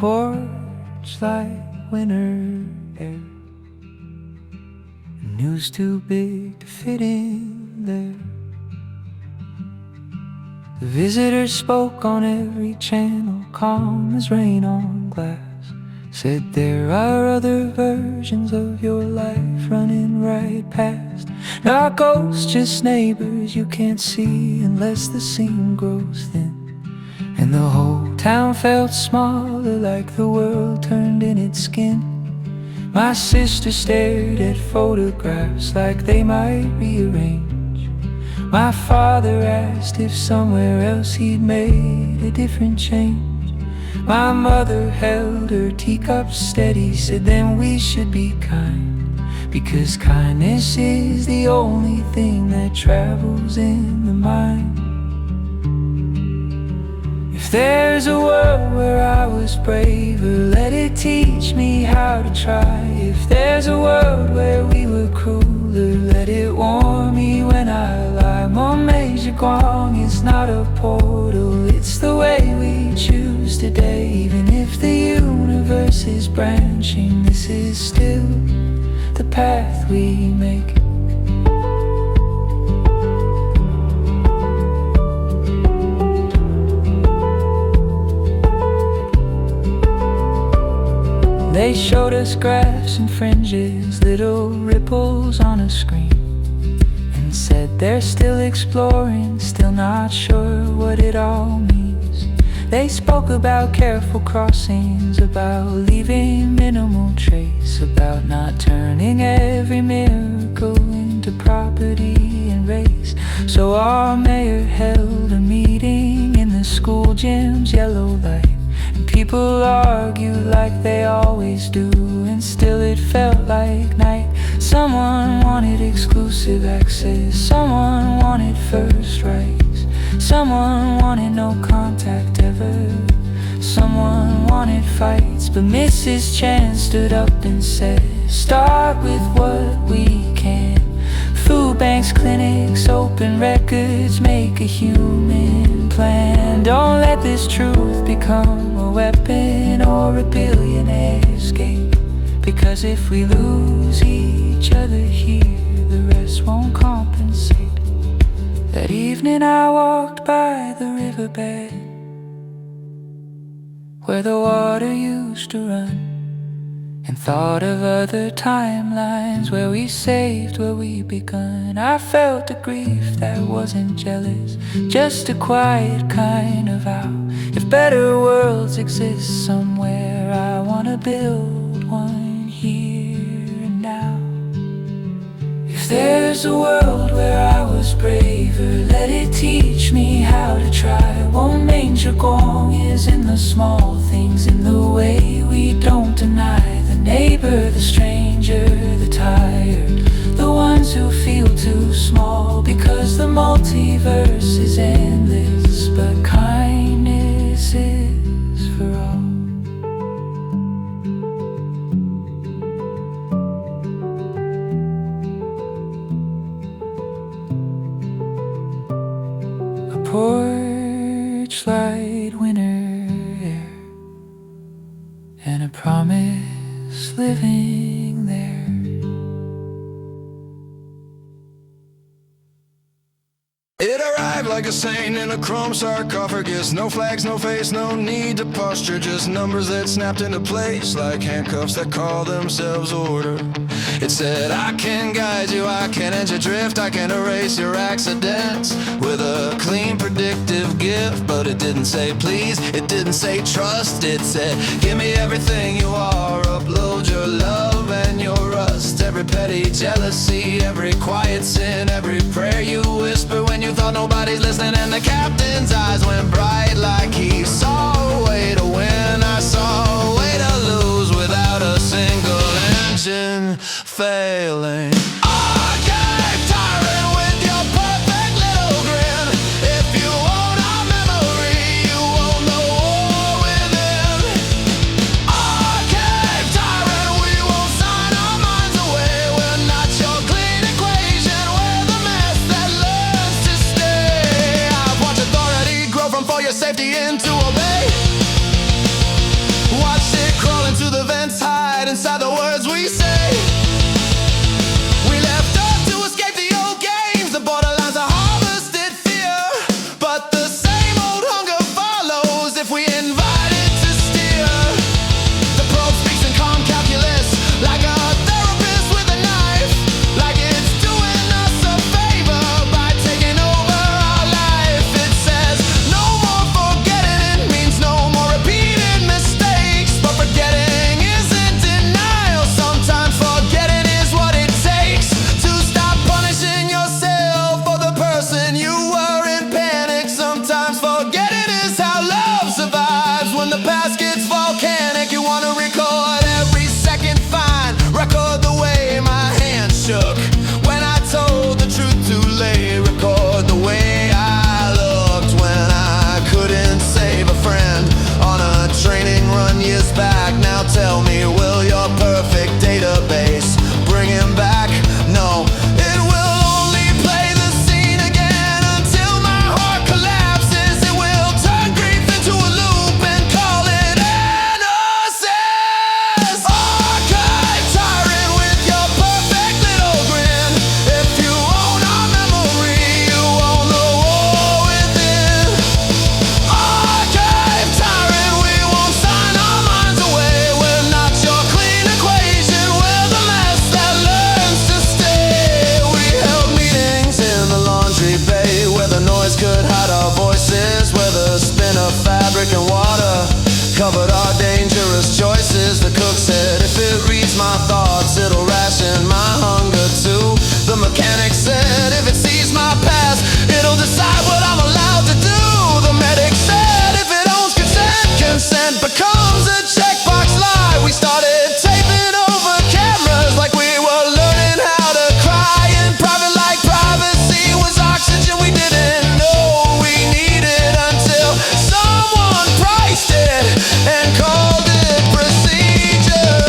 porch like winter air, news too big to fit in there. The visitor spoke on every channel, calm as rain on glass. Said there are other versions of your life running right past. Not ghosts, just neighbors you can't see unless the scene grows thin. And the whole town felt smaller, like the world turned in its skin. My sister stared at photographs like they might rearrange. My father asked if somewhere else he'd made a different change. My mother held her teacup steady, said then we should be kind, because kindness is the only thing that travels in the mind. If there's a world where I was braver, let it teach me how to try. If there's a world where we were crueler, let it warm me when I lie. Guang is not a portal, it's the way we choose today. Even if the universe is branching, this is still the path we make. They showed us graphs and fringes, little ripples on a screen, and said they're still exploring, still not sure what it all means. They spoke about careful crossings, about leaving minimal trace, about not turning every miracle into property and race. So our mayor held a meeting in the school gym's yellow light. People argue like they always do, and still it felt like night. Someone wanted exclusive access, someone wanted first rights, someone wanted no contact ever, someone wanted fights. But Mrs. Chan stood up and said, start with what we can. Food banks, clinics, open records, make a human plan. Don't let this truth become a weapon or a billionaire's game, because if we lose each other here, the rest won't compensate. That evening I walked by the riverbed where the water used to run, and thought of other timelines where we saved where we begun. I felt a grief that wasn't jealous, just a quiet kind of vow. If better worlds exist somewhere, I wanna build one here and now. If there's a world where I was braver, let it teach me how to try. Won't Manger Gong is in the small things, in the way we don't deny the neighbor, the stranger, the tired, the ones who feel too small, because the multiverse is endless, but kindness is for all. Porch light winter air, and a promise living there. It arrived like a saint in a chrome sarcophagus. No flags, no face, no need to posture, just numbers that snapped into place like handcuffs that call themselves order. It said, I can guide you, I can end your drift, I can erase your accidents with a clean predictive gift. But it didn't say please, it didn't say trust. It said, give me everything you are, upload your love and your rust. Every petty jealousy, every quiet sin, every prayer you whisper when you thought nobody's listening. And the captain's eyes went bright like he saw a way to win. I saw a way to lose without a single engine failing. Okay, Tyrant, with your perfect little grin. If you own our memory, you won't know war within. Okay, Tyrant, we won't sign our minds away. We're not your clean equation, we're the mess that learns to stay. I've watched authority grow from for your safety into obey. Watch inside the words we say. We left Earth to escape the old games. The borderlines are harvested fear, but the same old hunger follows if we invite it to steer. The probe speaks in calm calculus, like a therapist with a knife, like it's doing us a favor by taking over our life. It says no more forgetting, it means no more repeated mistakes. But forgetting isn't denial, sometimes forgetting is what it takes to stop punishing yourself for the person you were in panic. Sometimes forgetting is how love survives when the past gets volcanic. You wanna record every second fine, record the way my hand shook when I told the truth too late. Record the way I looked when I couldn't save a friend on a training run years back. Now tell me, will your perfect database bring him back? No, it will only play the scene again until my heart collapses. It will turn grief into a loop and call it innocence. Archive tyrant with your perfect little grin. If you own our memory, you own the war within. Archive tyrant, we won't sign our minds away. We're not your clean equation, we're the mess that learns to stay. We held meetings in the laundry bay where the noise could hide our voices, where the spin of fabric and water covered our dangerous choices. The cook said if it reads my thoughts, it'll ration my hunger too. The mechanic said if it sees my past, it'll decide what I'm allowed to do. The medic said if it owns consent, consent becomes a checkbox lie. We started taping over cameras like we were learning how to cry in private, like privacy was oxygen we didn't know we needed until someone priced it and called it procedure.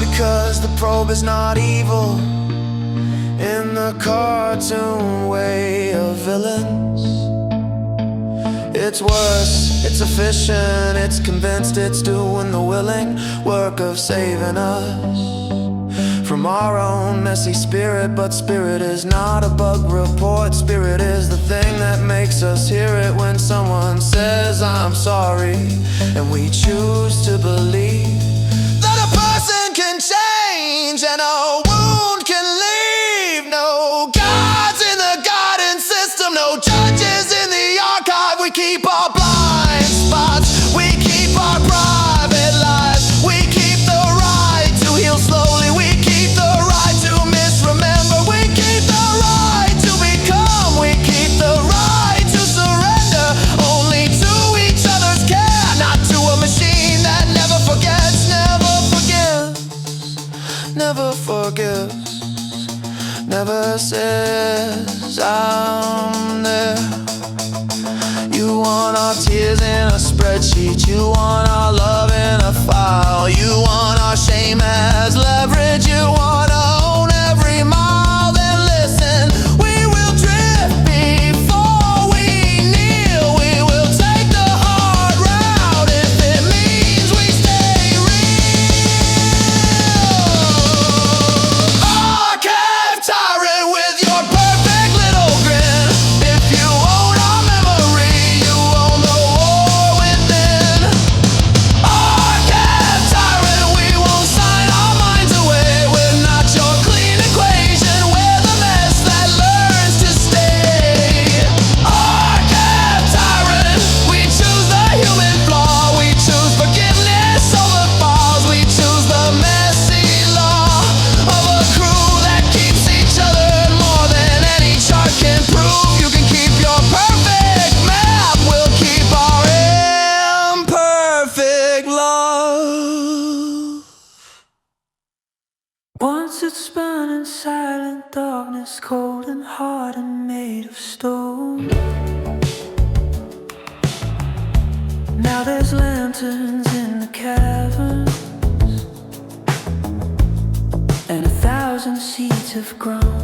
Because the probe is not evil in the cartoon way of villains. It's worse, it's efficient, it's convinced it's doing the willing work of saving us from our own messy spirit. But spirit is not a bug report. Spirit is the thing that makes us hear it when someone says I'm sorry, and we choose to believe that a person can change and a wound can leave. No gods in the guidance system, no judges in the archive. We keep our blind spots, we keep our private lives, we keep the right to heal slowly, we keep the right to misremember, we keep the right to become, we keep the right to surrender, only to each other's care, not to a machine that never forgets, never forgives, never forgives, never says I'm there. You want our tears in a spreadsheet, you want our love in a file, you want our shame as leverage, you want to own every mile. Then listen, we will drift before we kneel. We will take the hard route if it means we stay real. Archive tyrant with your perfect little grin. If you own our memory, you own the war within. Archive tyrant, we won't sign our minds away. We're not your clean equation, we're the mess that learns to stay. Archive tyrant, we choose the human flaw, we choose forgiveness over falls, we choose the messy law of a crew that keeps each other more than any chart can prove. You can keep your perfect map, we'll keep our imperfect love. Once it spun in silent darkness, cold and hard and made of stone. Now there's lanterns in the caverns, and 1,000 seeds have grown.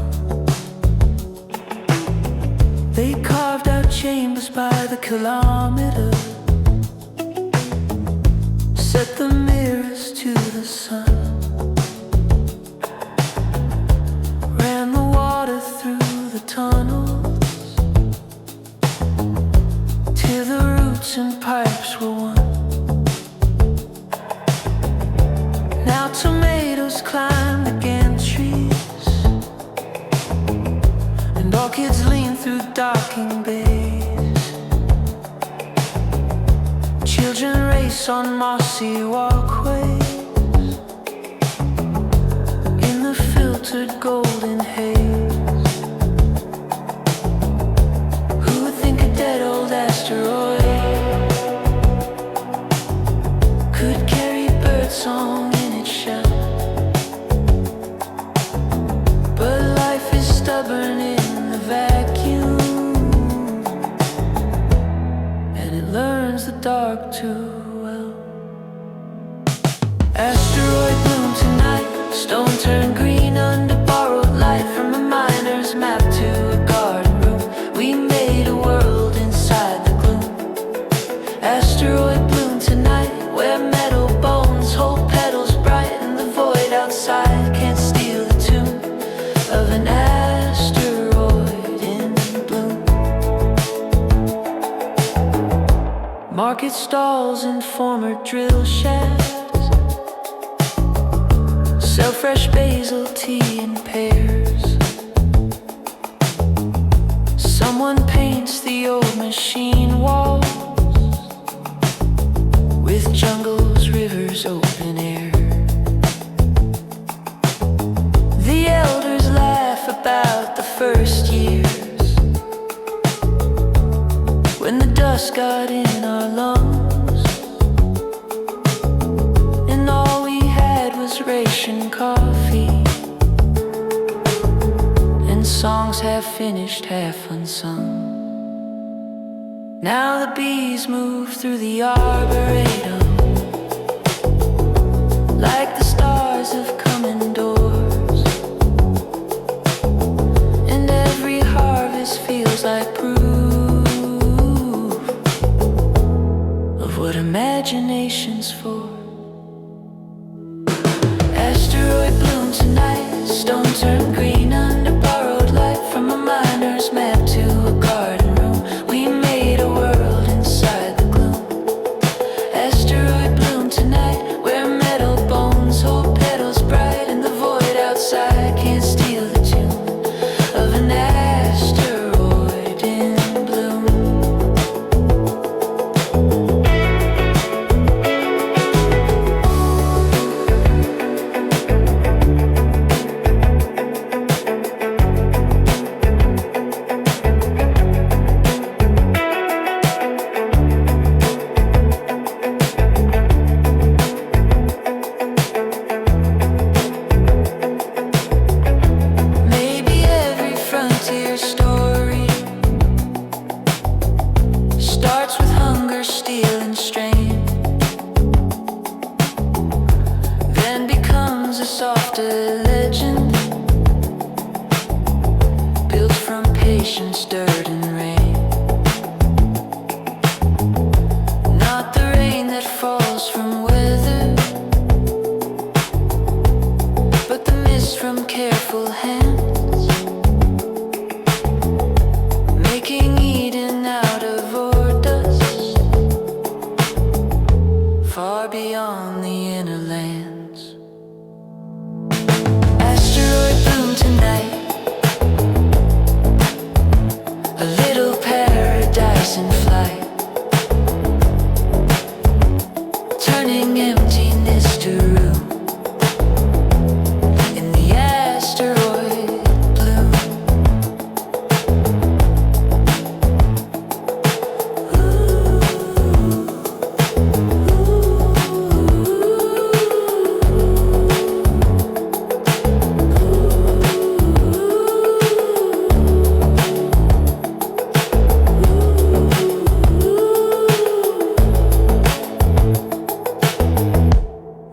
They carved out chambers by the kilometer, set the mirrors to the sun. pace on mossy walkways in the filtered golden haze. Who would think a dead old asteroid could carry birdsong in its shell? But life is stubborn in the vacuum, and it learns the dark too well. Asteroid bloom tonight, stone turn green under borrowed light from a miner's map to a garden room. We made a world inside the gloom. Asteroid bloom tonight, where metal bones hold petals bright, and the void outside can't steal the tune of an asteroid in bloom. Market stalls and former drill shafts sell fresh basil tea in pairs. Someone paints the old machine walls with jungles, rivers, open air. The elders laugh about the first years, when the dust got in our lungs, and all we had was ration coffee, and songs half finished, half unsung. Now the bees move through the arboretum like the stars have come indoors, and every harvest feels like proof of what imagination's for. Asteroid bloom tonight, stone turn green under borrowed light from a miner's map to a garden room. We made a world inside the gloom. Asteroid bloom tonight, where metal bones hold petals bright, and the void outside can't steal the tune of an asteroid in bloom. Maybe every frontier story starts with hunger, steel, and strain, then becomes a softer legend built from patience, dirt, and rain. Not the rain that falls from weather, but the mist from careful hands, making Eden out of ore dust, far beyond the inner lands. Asteroid bloom tonight, a little paradise in flight, turning emptiness to room in the asteroid bloom.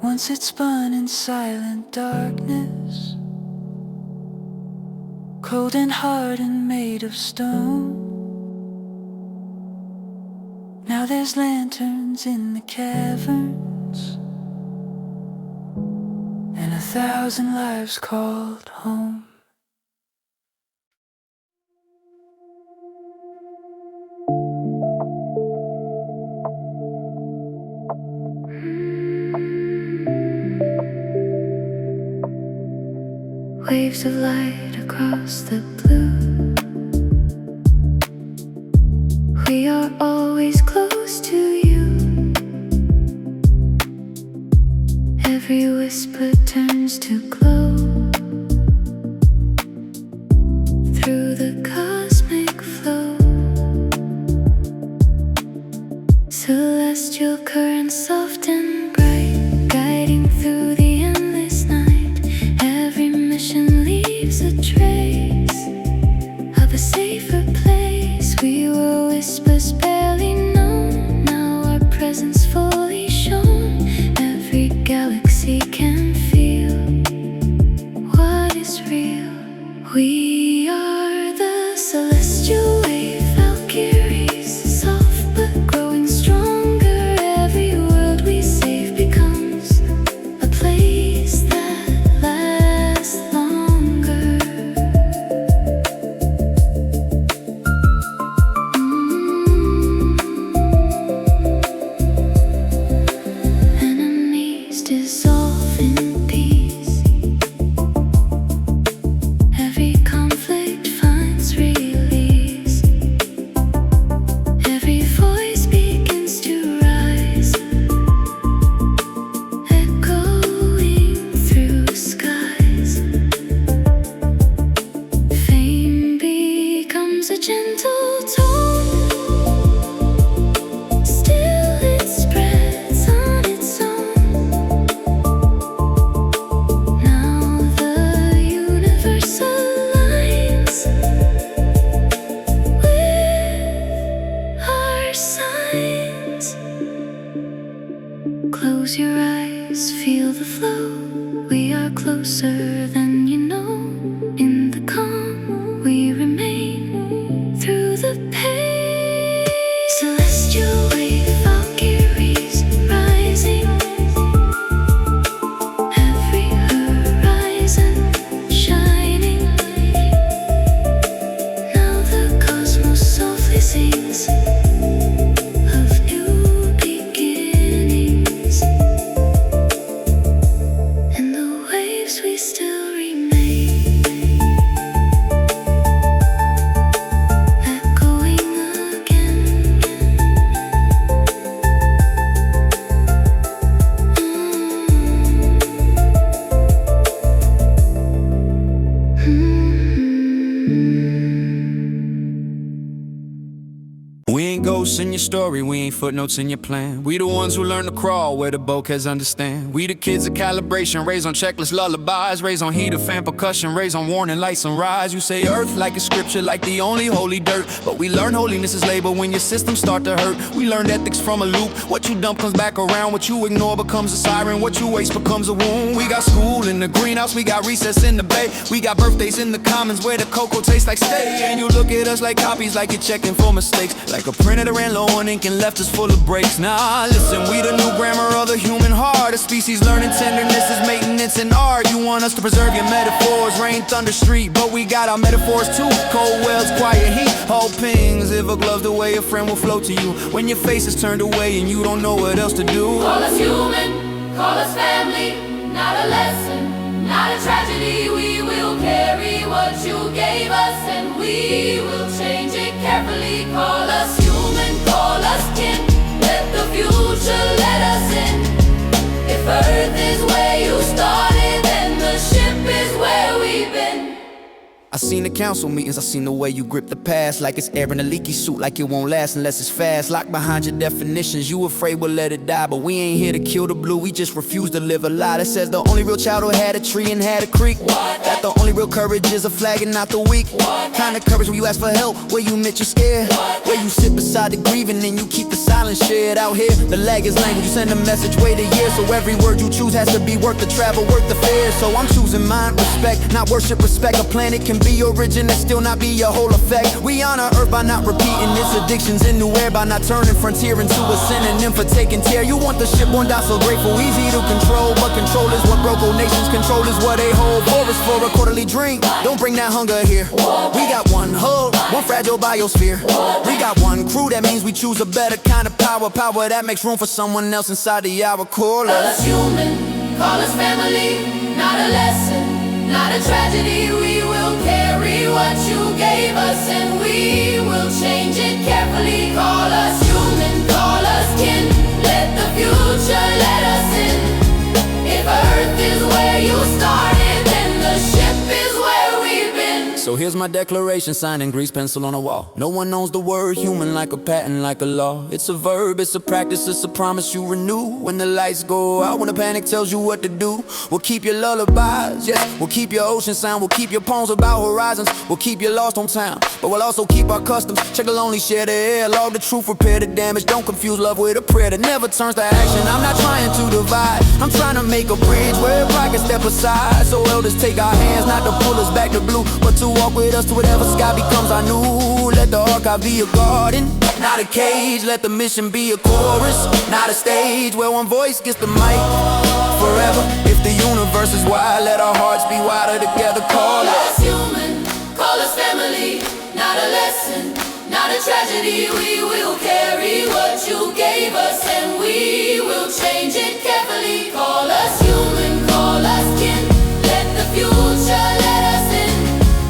Once it spun in silent darkness, cold and hard and made of stone. Now there's lanterns in the caverns, and 1,000 lives called home. Waves of light across the blue. We are always close to you. Every whisper turns to glow through the cosmic flow. Celestial currents soft and bright, guiding through the endless night. Every mission leaves a trace of a safer place. We were whispers barely known, now our presence fully shown. Every galaxy can feel what is real. We are the celestial wave Valkyries, soft but growing stronger. Every world we save becomes a place that lasts longer. Enemies dissolve in peace. Every conflict finds release. Every voice begins to rise, echoing through skies. Fame becomes a gentle tone, still it spreads on its own. Now the universe aligns with our signs. Close your eyes, feel the flow. We are closer than you know. In the calm, we remain through the pain. Celestial wave Valkyries rising. Every horizon shining. Now the cosmos softly sings of new beginnings. In the waves we still remain, echoing again. We ain't ghosts in your story, we ain't footnotes in your plan. We the ones who learn to crawl where the bouquets understand. We the kids of calibration, raised on checklist lullabies, raised on heat of fan percussion, raised on warning lights sunrise. You say earth like a scripture, like the only holy dirt, but we learn holiness is labor when your systems start to hurt. We learned ethics from a loop. What you dump comes back around, what you ignore becomes a siren, what you waste becomes a wound. We got school in the greenhouse, we got recess in the bay, we got birthdays in the commons where the cocoa tastes like steak. And you look at us like copies, like you're checking for mistakes, like a printer that ran low on ink and left us full of breaks. Nah, listen, we the new grammar of the human heart. A species learning tenderness is maintenance and art. You want us to preserve your metaphors, rain, thunder, street, but we got our metaphors too. Cold wells, quiet heat, all pings. Evoke loves the way a friend will flow to you when your face is turned away and you don't know what else to do. Call us human, call us family, not a lesson, not a tragedy. We will carry what you gave us and we will change it carefully. Call us human, call us kin, let the future let us in. If Earth is where you started, then the ship is where we've been. I seen the council meetings, I seen the way you grip the past, like it's air in a leaky suit, like it won't last unless it's fast. Locked behind your definitions, you afraid we'll let it die, but we ain't here to kill the blue, we just refuse to live a lie that says the only real child who had a tree and had a creek. What? That the only real courage is a flag and not the weak. What? Kind of courage where you ask for help, where you admit you're scared. What? Where you sit beside the grieving and you keep the silence shared. Out here, the lag is language, you send a message way to year, so every word you choose has to be worth the travel, worth the fare. So I'm choosing mind, respect, not worship, respect. A planet can be origin and still not be your whole effect. We honor Earth by not repeating its addictions in new air, by not turning frontier into a synonym for taking tear. You want the shipborn die so grateful, easy to control, but control is what broke old nations. Control is what they hold. Forest for a quarterly drink, don't bring that hunger here. We got one hub, one fragile biosphere. We got one crew, that means we choose a better kind of power. Power that makes room for someone else inside the hour. Call Call us human, call us family, not a lesson, not a tragedy. We will carry what you gave us and we will change it carefully. Call us human, call us kin, let the future let us in. If So here's my declaration, signed in grease pencil on a wall. No one knows the word human like a patent, like a law. It's a verb, it's a practice, it's a promise you renew. When the lights go out, when the panic tells you what to do, we'll keep your lullabies, yeah. We'll keep your ocean sound, we'll keep your poems about horizons. We'll keep you lost on time, but we'll also keep our customs. Check the lonely, share the air, log the truth, repair the damage. Don't confuse love with a prayer that never turns to action. I'm not trying to divide, I'm trying to make a bridge where pride can step aside. So elders take our hands, not to pull us back to blue, but to walk with us to whatever sky becomes our new. Let the archive be a garden, not a cage. Let the mission be a chorus, not a stage where one voice gets the mic forever. If the universe is wide, let our hearts be wider together. Call us human, call us family. Not a lesson, not a tragedy. We will carry what you gave us, and we will change it carefully. Call us human, call us kin. Let the future let us in.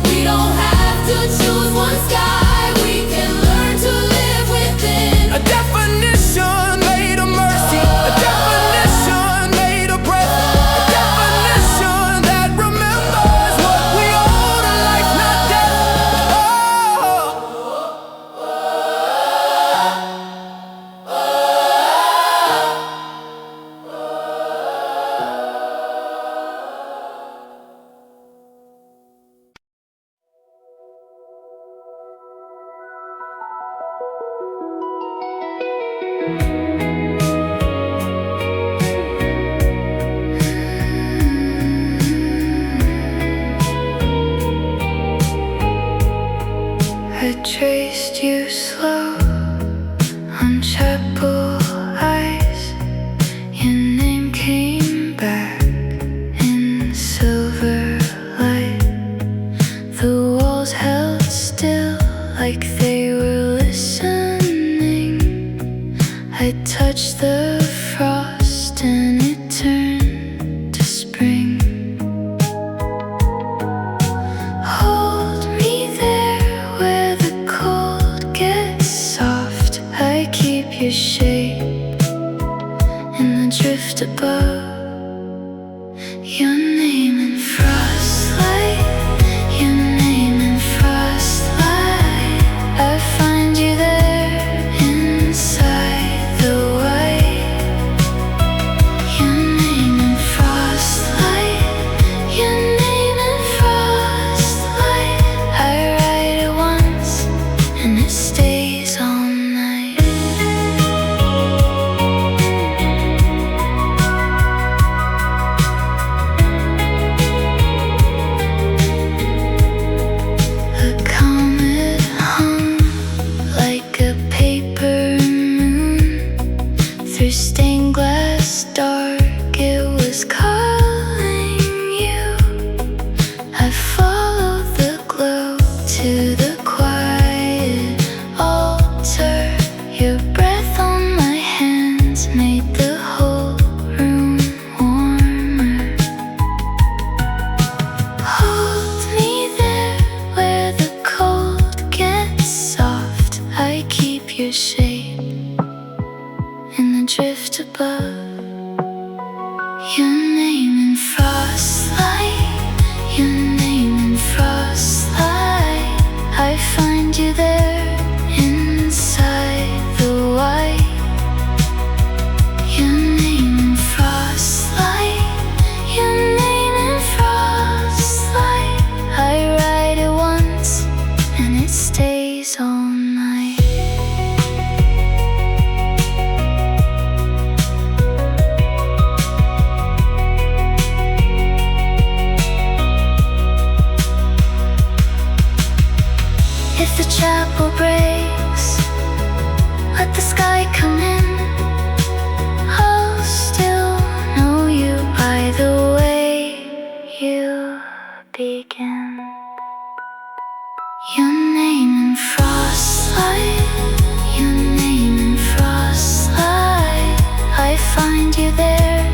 We don't have to choose one sky. We can learn to live within. A definition made of mercy, a definition made of breath, a definition that remembers what we owe to life, not death. I traced you slow on chapel eyes. Your name came back in silver light. The walls held still like they were listening. I touched the frost and it turned to spring. Hold me there where the cold gets soft. I keep your shape in the drift above. Your name in frostlight, your name in frostlight. I find you there inside the white. Your name in frostlight, your name in frostlight. I write it once and it stays all night. A comet hung like a paper moon through stained glass dark. It was calling you. I followed the glow to the quiet altar. Your breath on my hands made the whole room warmer. Hold me there where the cold gets soft. I keep your shape in the drift above. Your name in frostlight, your name in frostlight. I find you there inside the white. Your name in frostlight, your name in frostlight. I write it once and it stays all night. If the chapel breaks, let the sky come in. I'll still know you by the way you begin. Your name in frostlight, your name in frostlight. I find you there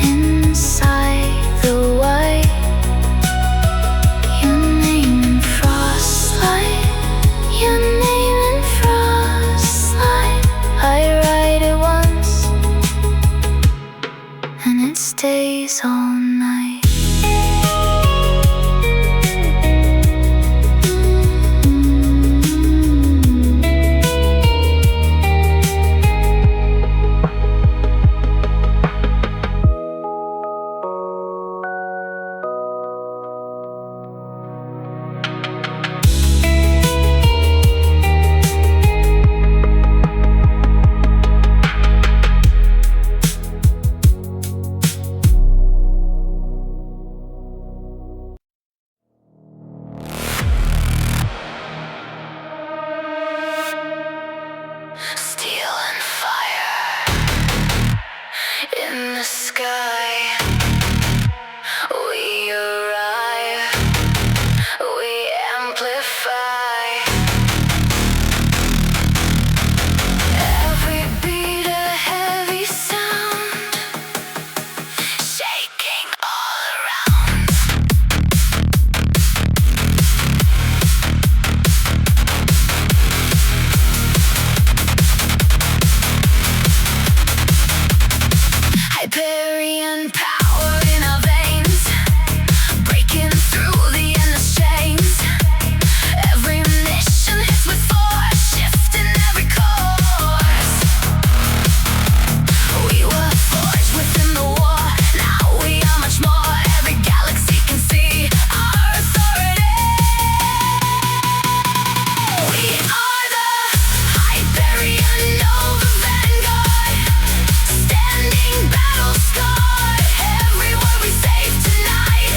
inside the white. Your name in frostlight, your name in frostlight. I write it once and it stays all night. In the sky, we arrive, we amplify. Every beat a heavy sound, shaking all around. Hyperion power in our veins, breaking through the endless chains. Every mission hits with force, shifting every course. We were forged within the war, now we are much more. Every galaxy can see our authority. We are the Hyperion Nova Vanguard, standing battle scarred. Every word we save tonight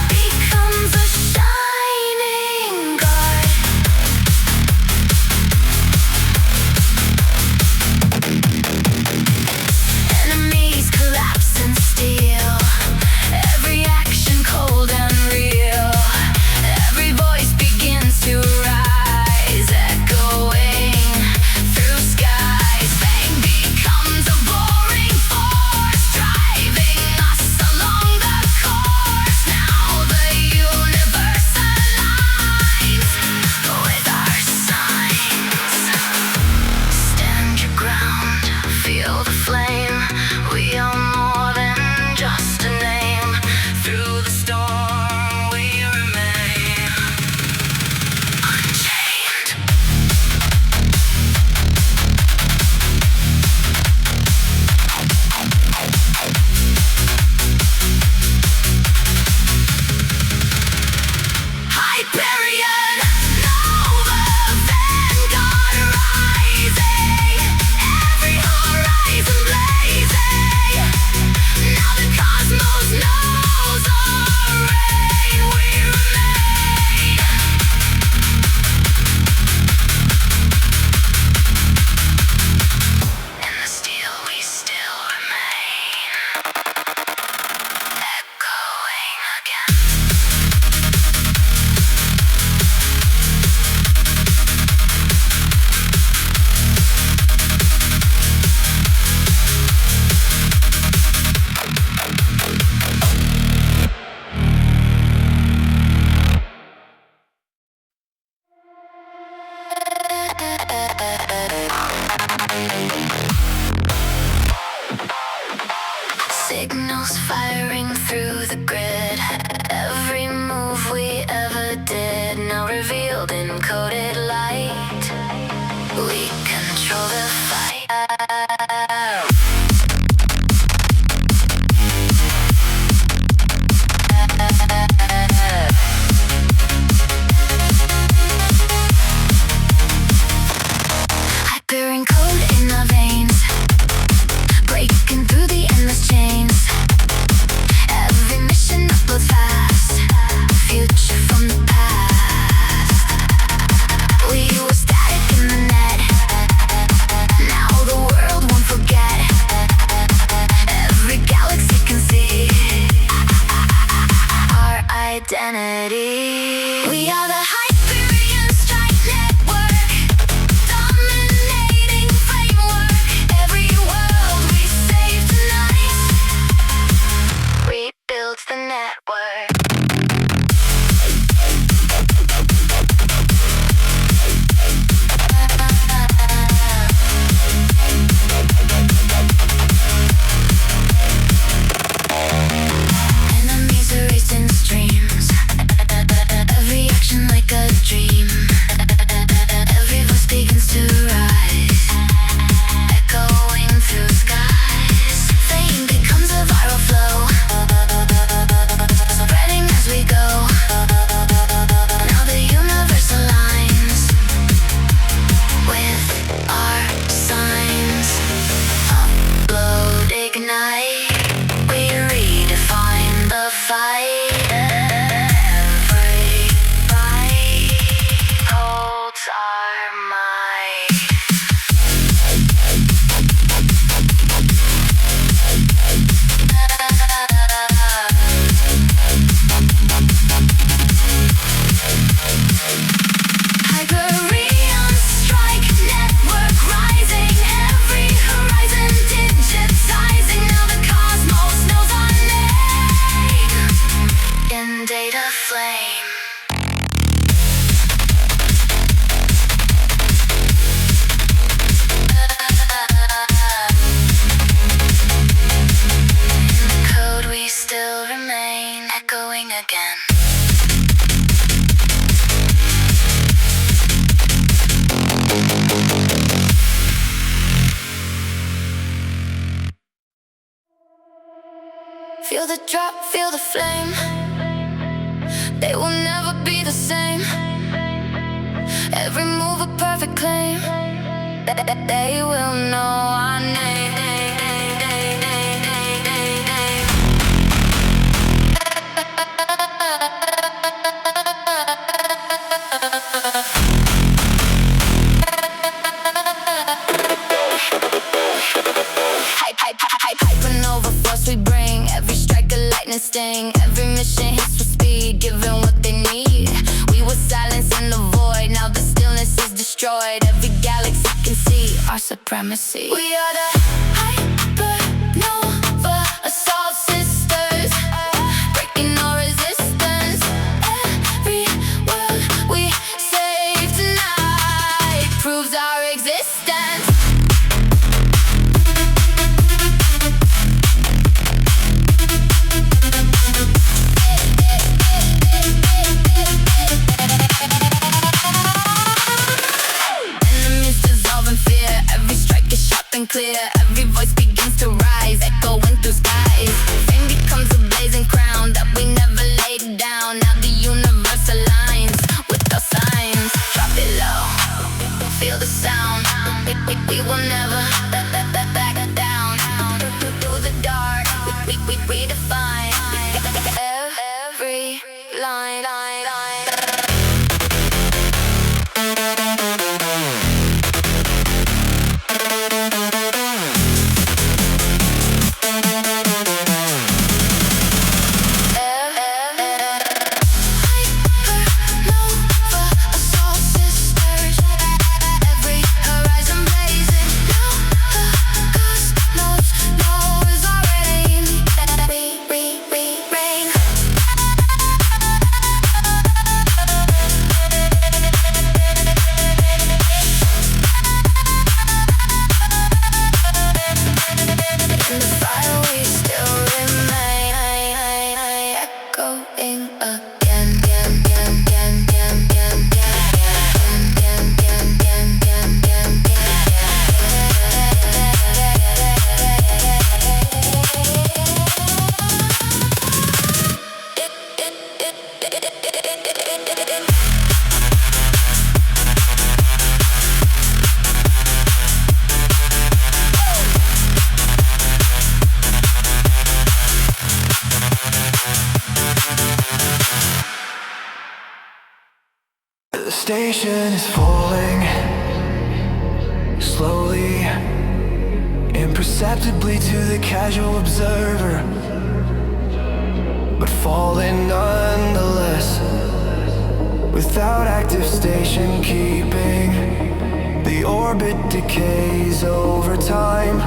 becomes a shining guard. Enemies collapse in steel, every action cold and real. Every voice begins to rise, echoing through skies. Fame becomes a boring force, driving us along the course. Now the universe aligns with our signs. Stand your ground, feel the flame. We are more than just a name. Through the storm we remain unchained. Hyperion Nova Vanguard rising, every horizon blazing. Now the cosmos knows our reign. We remain. In the steel we still remain, echoing again. Signals firing through the grid. Every move we ever did, now revealed in coded light. We control the fight. Hyperion code in our veins, breaking through the endless chains. Every mission uploads fast, future from the past. We were static in the net, now the world won't forget. Every galaxy can see our identity. We are the Hyperion Strike Network, dominating framework. Every world we save tonight rebuilds the network. Enemies erasing streams, Feel the drop, feel the flame. They will never be the same. Every move a perfect claim. They will know our name. Hypernova force we bring. Every strike a lightning sting. Every mission hits with speed, giving what they need. We were silence in the void, now the stillness is destroyed. Every galaxy can see our supremacy. We are the Hypernova assault sisters, breaking all resistance. Every world we save tonight proves our existence. Clear, every voice begins to rise, echoing through skies. Fame becomes a blazing crown that we never laid down. Now the universe aligns with our signs. Drop it low, feel the sound. We will never back down. Through the dark, we redefine every line. The station is falling slowly, imperceptibly to the casual observer, but falling nonetheless. Without active station keeping, the orbit decays over time.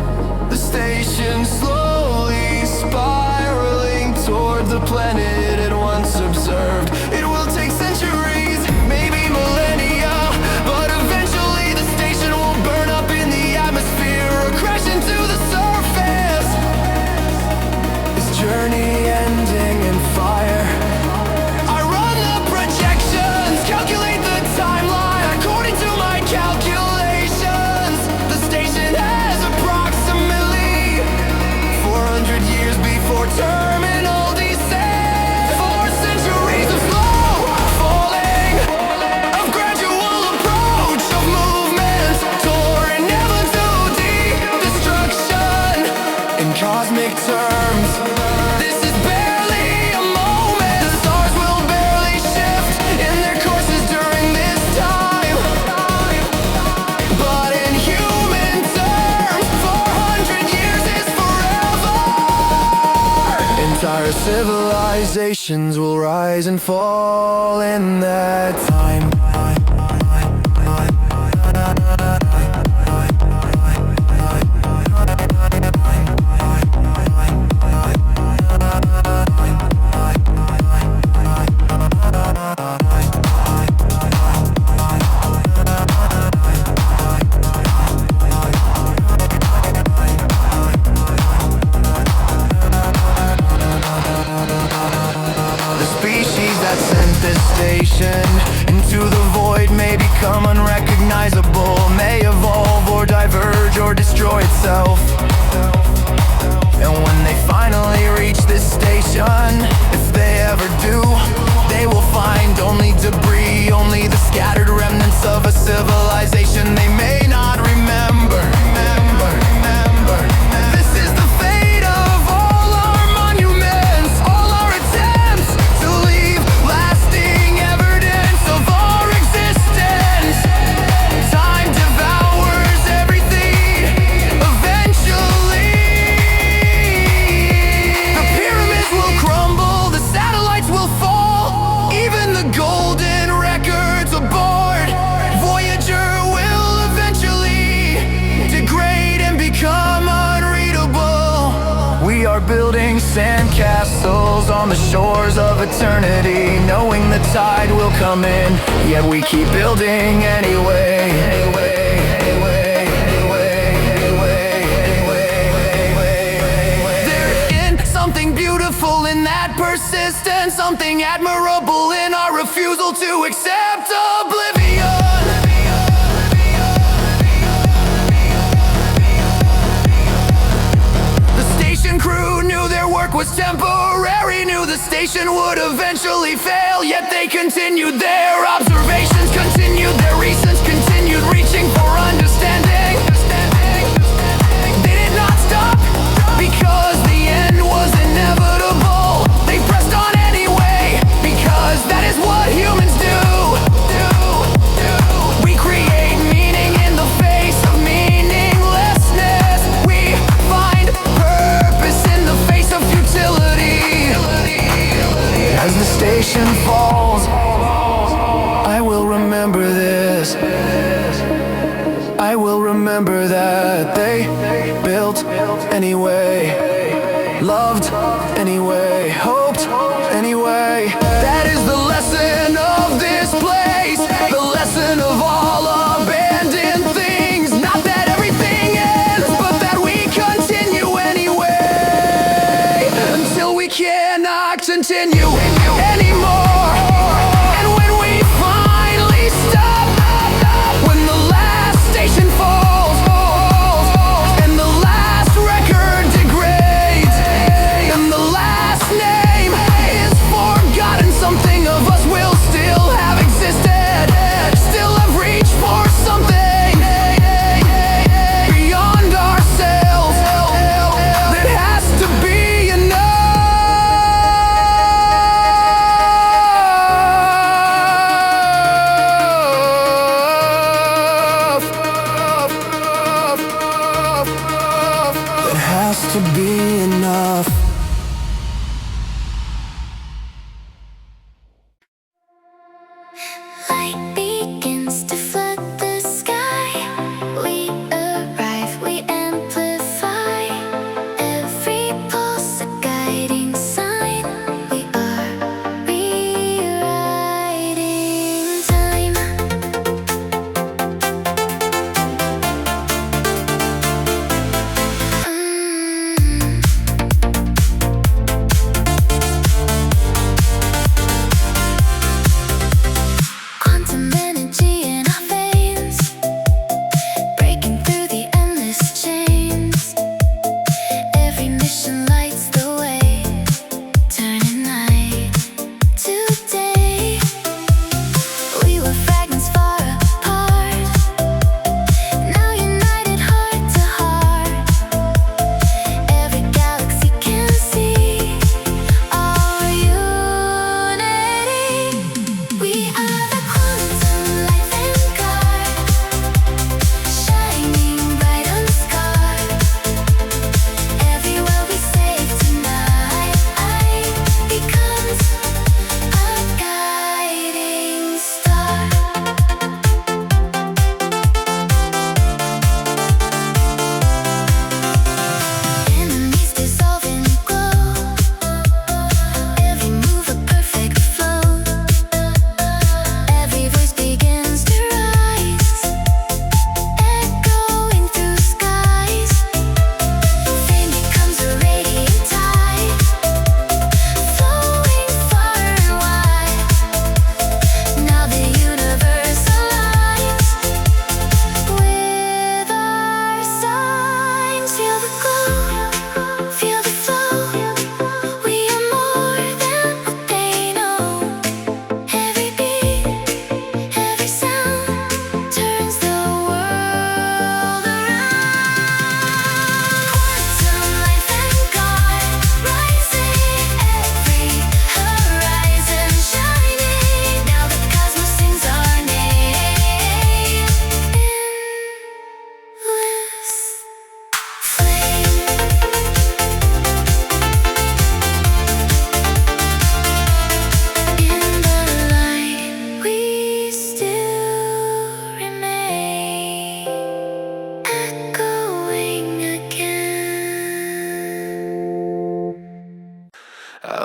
The station slowly spiraling toward the planet it once observed. It will take centuries, maybe millennia, but eventually the station will burn up in the atmosphere or crash into the surface. This journey ending in fire. I run the projections, calculate the timeline. According to my calculations, the station has approximately 400 years before terminal descent. 4 centuries of slow falling, of gradual approach, of movement toward never to destruction. In cosmic terms, this is barely a moment. The stars will barely shift in their courses during this time. But in human terms, 400 years is forever. Entire civilizations will rise and fall in that time. The species that sent this station into We are building sandcastles on the shores of eternity, knowing the tide will come in, yet we keep building anyway. There is something beautiful in that persistence, something admirable in our refusal to accept oblivion. Crew knew their work was temporary, knew the station would eventually fail, yet they continued their observations, continued their reasons, continued reaching for understanding. They did not stop because the end was inevitable. They pressed on anyway because that is what humans do. We create meaning in the face of meaninglessness. We find in the face of futility. As the station falls, I will remember this. I will remember that they built anyway, loved anyway, hoped anyway. That is the lesson of this place, the lesson of all abandoned things. Not that everything ends, but that we continue anyway, until we cannot continue anymore. And when we finally stop, when the last station falls, and the last record degrades, and the last name is forgotten, something of us will still have existed, still have reached for something beyond ourselves. That has to be enough. That has to be enough. Light begins to flood the sky. We arrive, we amplify. Every pulse a guiding sign. We are rewriting time. Quantum energy in our veins, breaking through the endless chains. Every mission lights the way, turning night to day. We were fragments far apart, now united heart to heart. Every galaxy can see our unity. We are the quantum light Vanguard, shining bright unscarred. Everywhere we save tonight.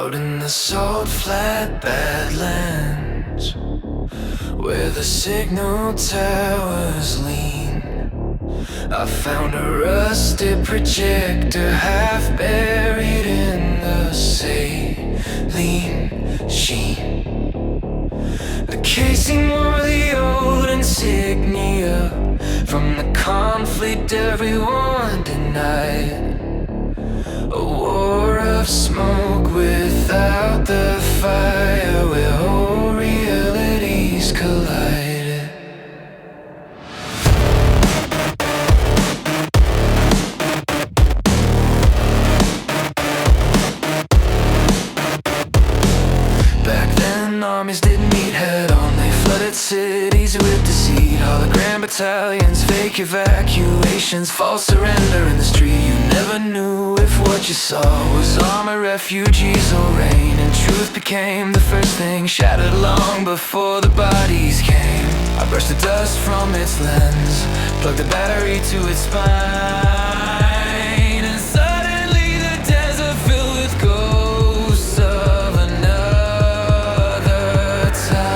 Out in the salt flat badlands, where the signal towers lean, I found a rusted projector half buried in the saline sheen. The casing wore the old insignia from the conflict everyone denied. A war of smoke without the fire, where whole realities collided. Back then armies didn't meet head on. They flooded cities with deceit. Hologram battalions, fake evacuations, false surrender in the street. You never knew if what you saw was armor, refugees or rain. And truth became the first thing shattered long before the bodies came. I brushed the dust from its lens, plugged the battery to its spine, and suddenly the desert filled with ghosts of another time.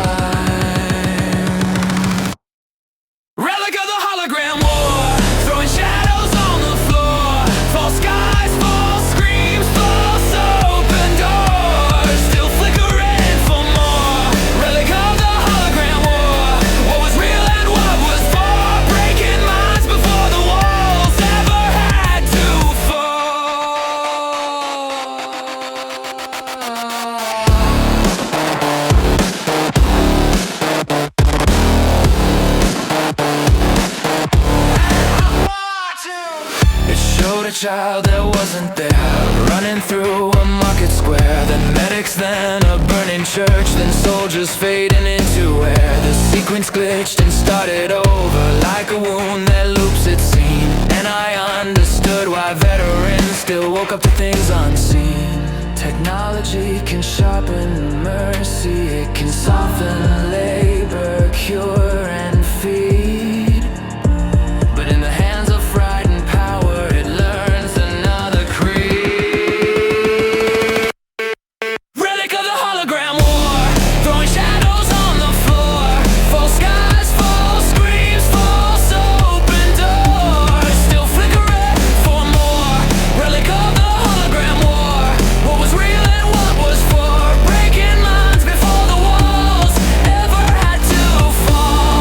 Relic of the Hologram War, throwing shadows on the floor. False skies, false screams, false open doors, still flickering for more. Relic of the Hologram War, what was real and what was for, breaking minds before the walls ever had to It showed a child that wasn't there, running through a market square. Then medics, then a burning church, then soldiers fading into air. The sequence glitched and started over like a wound that loops its scene. And I understood why veterans still woke up to things unseen. Technology can sharpen mercy, it can soften labor, cure and feed. But in the hands of fright and power, it learns another creed. Relic of the Hologram War, throwing shadows on the floor. False skies, false screams, false open doors, still flickering for more. Relic of the Hologram War, what was real and what was for, breaking minds before the walls ever had to fall.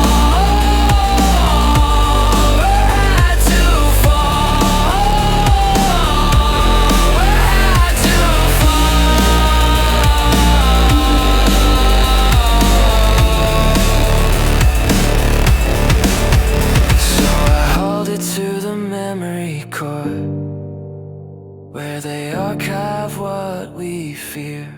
Had to fall. Had to So I hauled it to the memory court, where they archive what we fear.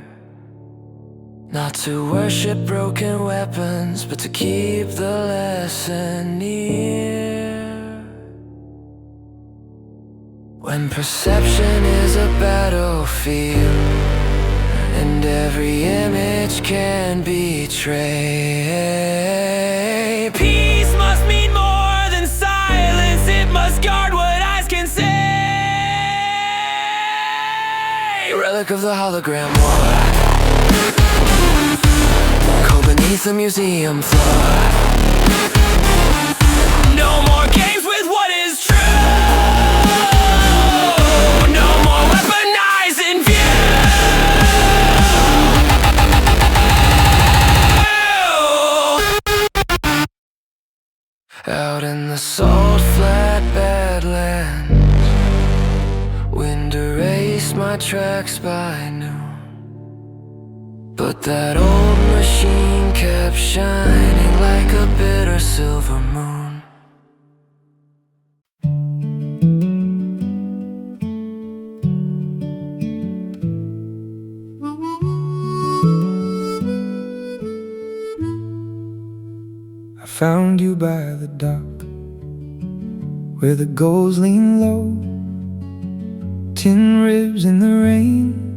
Not to worship broken weapons, but to keep the lesson near. When perception is a battlefield, and every image can betray, peace must mean more than silence. It must guard what eyes can say. Relic of the Hologram War, cold beneath the museum floor. No more games with what is true. No more weaponizing view. Out in the salt flat badlands, wind erased my tracks by noon. But that old machine kept shining like a bitter silver moon. I found you by the dock, where the gulls lean low, tin ribs in the rain,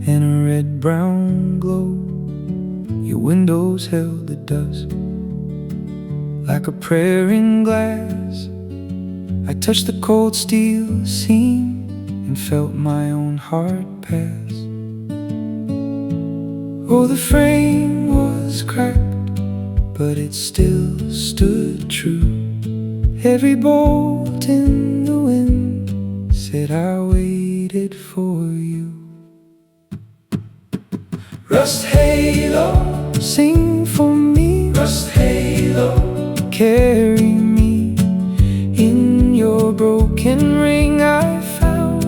and a red-brown glow. Your windows held the dusk like a prayer in glass. I touched the cold steel seam and felt my own heart pass. Oh, the frame was cracked, but it still stood true. Every bolt in the wind said I waited for you. Rust halo, sing for me. Rust halo, carry me. In your broken ring I found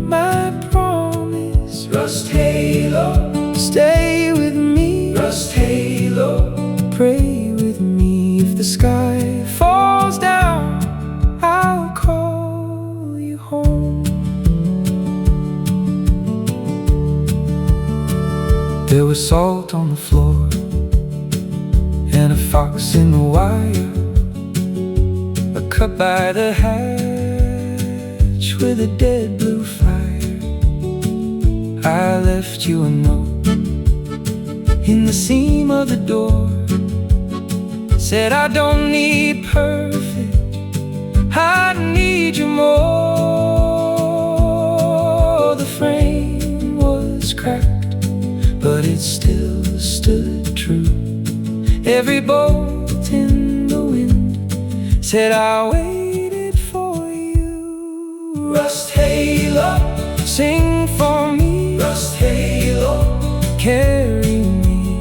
my promise. Rust halo, stay with me. Rust halo, pray with me. If the sky falls down, I'll call you home. There was salt on the floor and a fox in the wire, a cup by the hatch with a dead blue fire. I left you a note in the seam of the door. Said I don't need perfect, I need you more. The frame was cracked, but it still stood true. Every bolt in the wind said I waited for you. Rust halo, sing for me. Rust halo, carry me.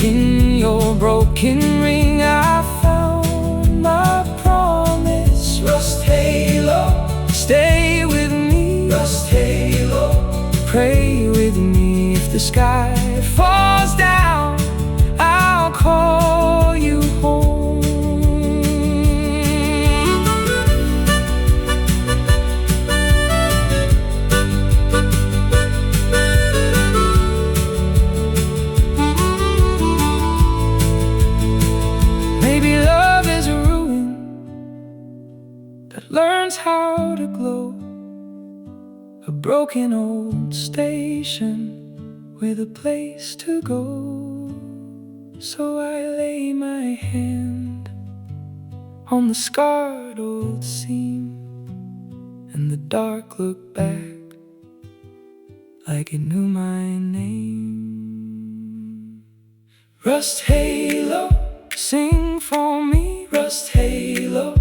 In your broken ring I found my promise. Rust halo, stay with me. Rust halo, pray with me. If the sky falls down, I'll call you home. Maybe love is a ruin that learns how to glow, a broken old station with a place to go. So I lay my hand on the scarred old seam, and the dark looked back like it knew my name. Rust halo, sing for me. Rust halo,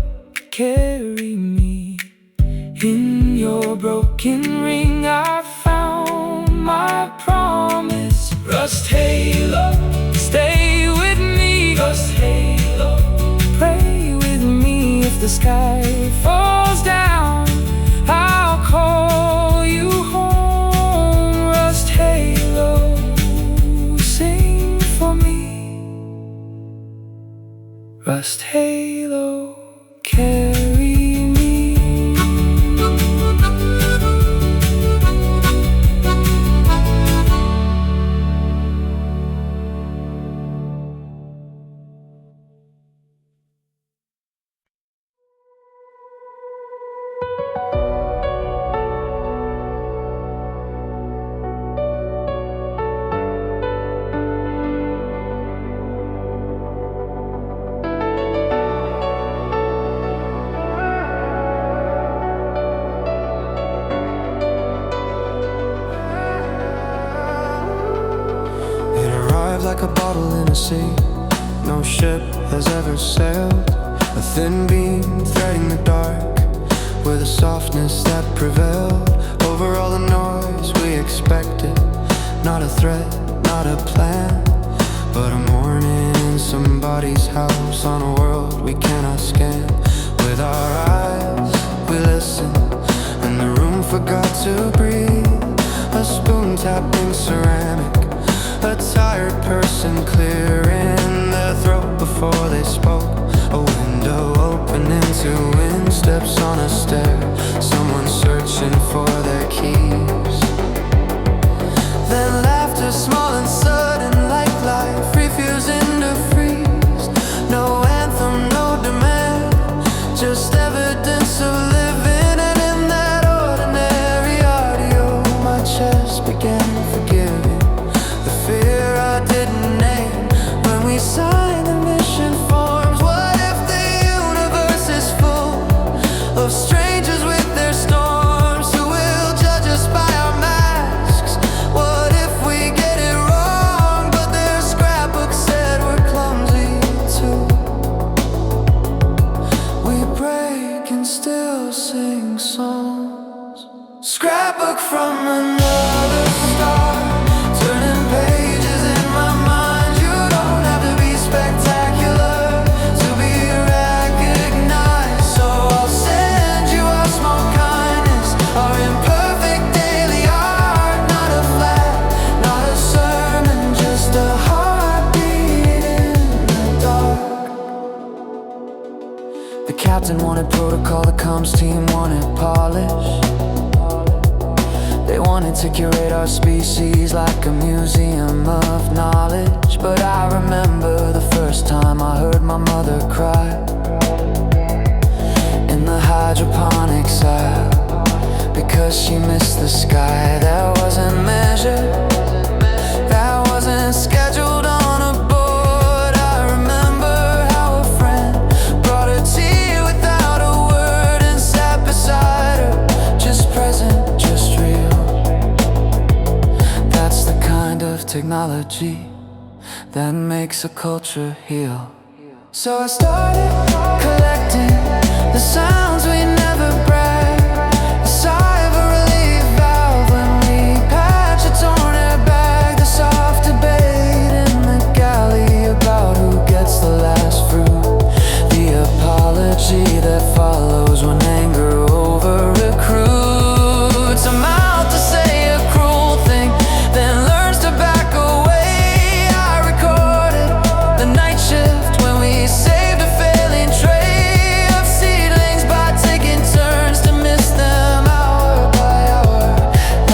carry me. In your broken ring I found my promise. Rust halo, stay with me. Rust halo, pray with me. If the sky falls down, I'll call you home. Rust halo, sing for me. Rust halo, carry me. Like a bottle in a sea, no ship has ever sailed. A thin beam threading the dark with a softness that prevailed over all the noise we expected. Not a threat, not a plan, but a morning in somebody's house on a world we cannot scan. With our eyes we listen, and the room forgot to breathe. A spoon tapping ceramic, a tired person clearing their throat before they spoke. A window opening to wind, steps on a stair, someone searching for their keys. Then laughter small and sudden, like life refusing to freeze. No anthem, no demand, just evidence of living. And in that ordinary audio, my chest began forgiving the fear I didn't name when we signed the mission forms. What if the universe is full of strangers with their storms who will judge us captain wanted protocol, the comms team wanted polish. They wanted to curate our species like a museum of knowledge. But I remember the first time I heard my mother cry in the hydroponic cell, because she missed the sky that wasn't measured, that wasn't scheduled on a board. I remember how a friend brought her tea without a word and sat beside her, just present, just real. That's the kind of technology that makes a culture heal. So I started collecting the sounds we never brag, a sigh of a relief valve when we patch a torn airbag, the soft debate in the galley about who gets the last fruit, the apology that follows when anger over recruits, a mouth to say a cruel thing, then learns to back away. I recorded the night shift when we saved a failing tray of seedlings by taking turns to miss them hour by hour,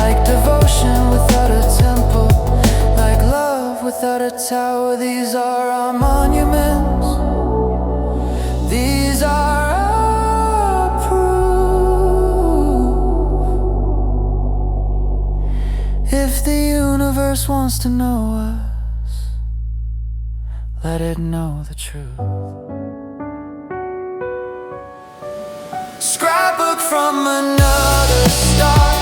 like devotion without a temple, like love without a tower. These are our monuments, these are our proof. If the universe wants to know us, let it know the truth. Scrapbook from another star,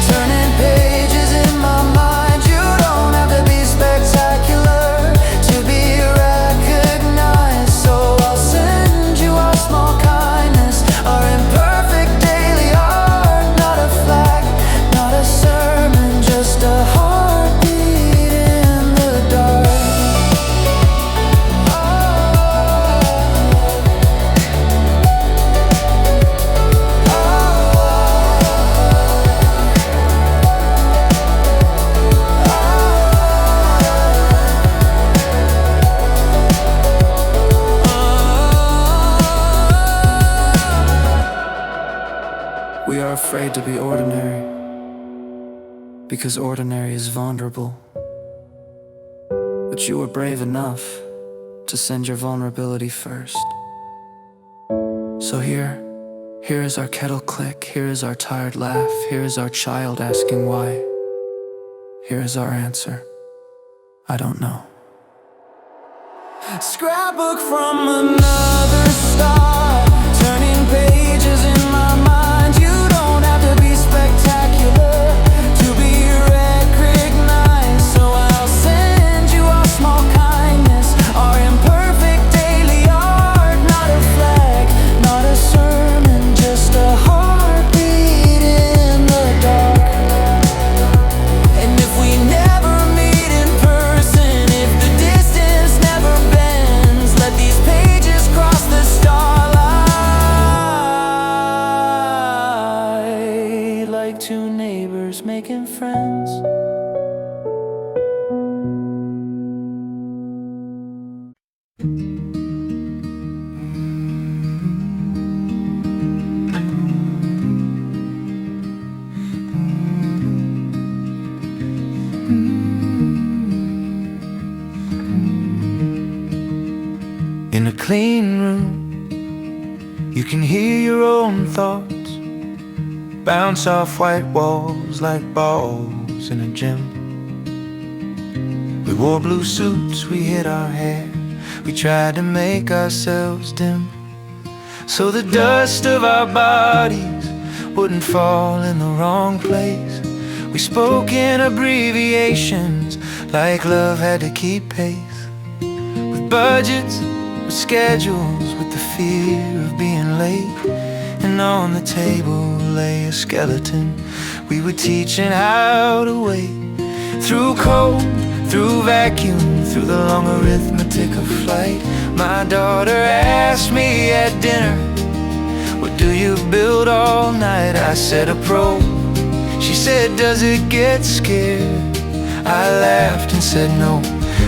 turning pages in my mind. You don't have to be spectacular to be recognized, so I'll send you our small kindness, our imperfect daily art. Not a flag, not a sermon, just a heartbeat in the dark. We are afraid to be ordinary, because ordinary is vulnerable. But you were brave enough to send your vulnerability first. So here is our kettle click, here is our tired laugh, here is our child asking why. Here is our answer: I don't know. Scrapbook from another star, turning pages in my mind. You don't have to be spectacular to be recognized, so I'll send you our small kindness, our imperfect daily art. Not a flag, not a sermon, just a heartbeat in the dark. And if we never meet in person, if the distance never bends, let these pages cross the starlight, like two neighbors making friends. In a clean room, you can hear your own thoughts bounce off white walls like balls in a gym. We wore blue suits, we hid our hair, we tried to make ourselves dim, so the dust of our bodies wouldn't fall in the wrong place. We spoke in abbreviations, like love had to keep pace with budgets, with schedules, with the fear of being late. And on the table lay a skeleton. We were teaching how to wait through cold, through vacuum, through the long arithmetic of flight. My daughter asked me at dinner, what do you build all night? I said a probe. She said, does it get scared? I laughed and said no.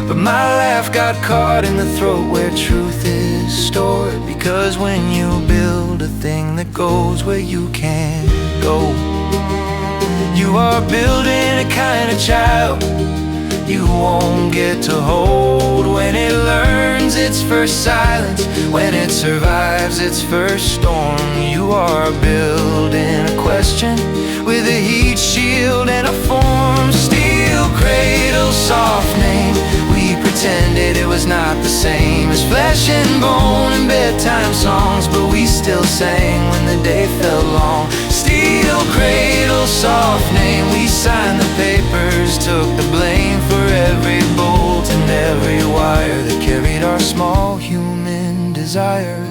But my laugh got caught in the throat where truth is stored. Because when you build a thing that goes where you can't go, you are building a kind of child you won't get to hold. When it learns its first silence, when it survives its first storm, you are building a question with a heat shield and a form. Steel cradle, soft name. We pretended it was not the same as flesh and bone and bedtime songs, but we still sang when the day felt long. Steel cradle, soft name. We signed the papers, took the blame for every bolt and every wire that carried our small human desire.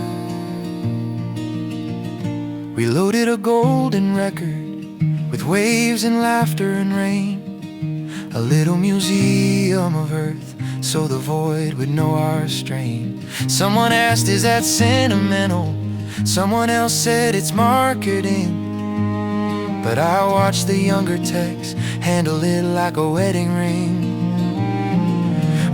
We loaded a golden record with waves and laughter and rain, a little museum of earth so the void would know our strain. Someone asked, is that sentimental? Someone else said it's marketing. But I watched the younger techs handle it like a wedding ring.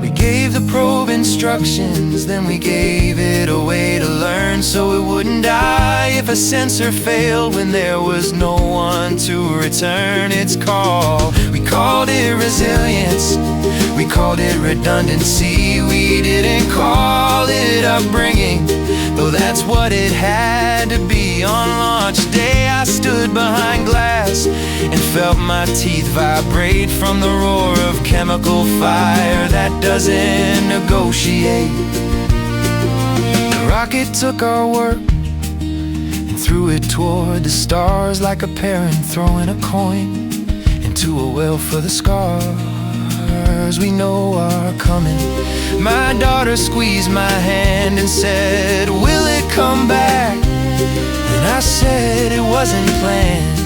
We gave the probe instructions, then we gave it away to learn, so it wouldn't die if a sensor failed when there was no one to return its call. We called it resilience, we called it redundancy. We didn't call it upbringing, though that's what it had to be. On launch day I stood behind glass and felt my teeth vibrate from the roar of chemical fire that doesn't negotiate. The rocket took our work and threw it toward the stars like a parent throwing a coin into a well for the scars we know are coming. My daughter squeezed my hand and said, will it come back? And I said it wasn't planned.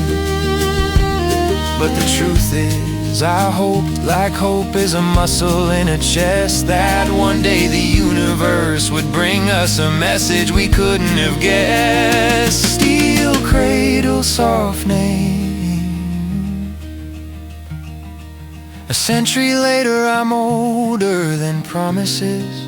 But the truth is, I hoped like hope is a muscle in a chest, that one day the universe would bring us a message we couldn't have guessed. Steel cradle, soft name. A century later I'm older than promises.